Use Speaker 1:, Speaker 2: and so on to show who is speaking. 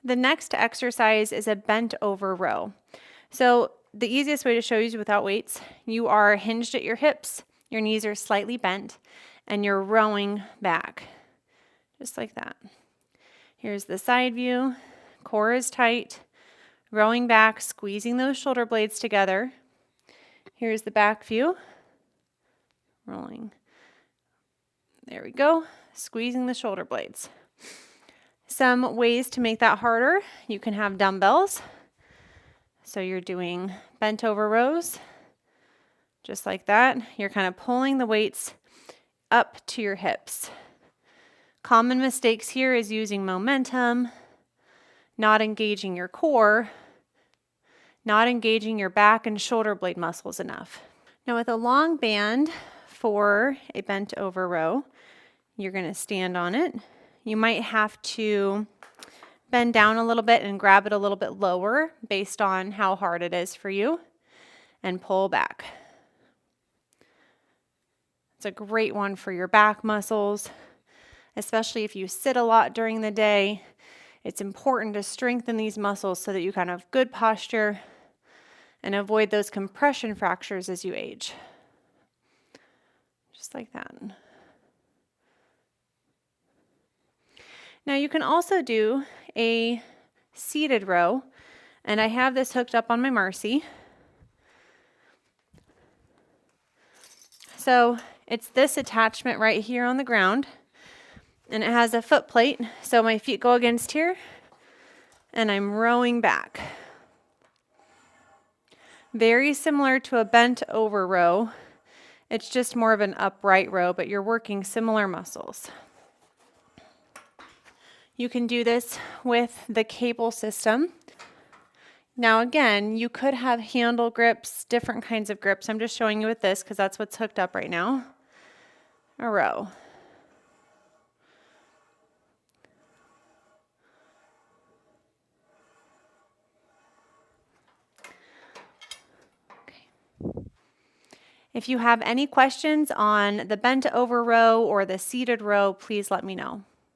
Speaker 1: The next exercise is a bent over row. So the easiest way to show you is without weights. You are hinged at your hips, your knees are slightly bent, and you're rowing back, just like that. Here's the side view, core is tight, rowing back, squeezing those shoulder blades together. Here's the back view, rolling. There we go, squeezing the shoulder blades. Some ways to make that harder, you can have dumbbells. So you're doing bent over rows, just like that. You're kind of pulling the weights up to your hips. Common mistakes here is using momentum, not engaging your core, not engaging your back and shoulder blade muscles enough. Now with a long band for a bent over row, you're going to stand on it. You might have to bend down a little bit and grab it a little bit lower based on how hard it is for you, and pull back. It's a great one for your back muscles, especially if you sit a lot during the day. It's important to strengthen these muscles so that you kind of have good posture and avoid those compression fractures as you age. Just like that. Now you can also do a seated row, and I have this hooked up on my Marcy. So it's this attachment right here on the ground, and it has a foot plate, so my feet go against here, and I'm rowing back. Very similar to a bent over row. It's just more of an upright row, but you're working similar muscles. You can do this with the cable system. Now again, you could have handle grips, different kinds of grips. I'm just showing you with this because that's what's hooked up right now. A row. Okay. If you have any questions on the bent over row or the seated row, please let me know.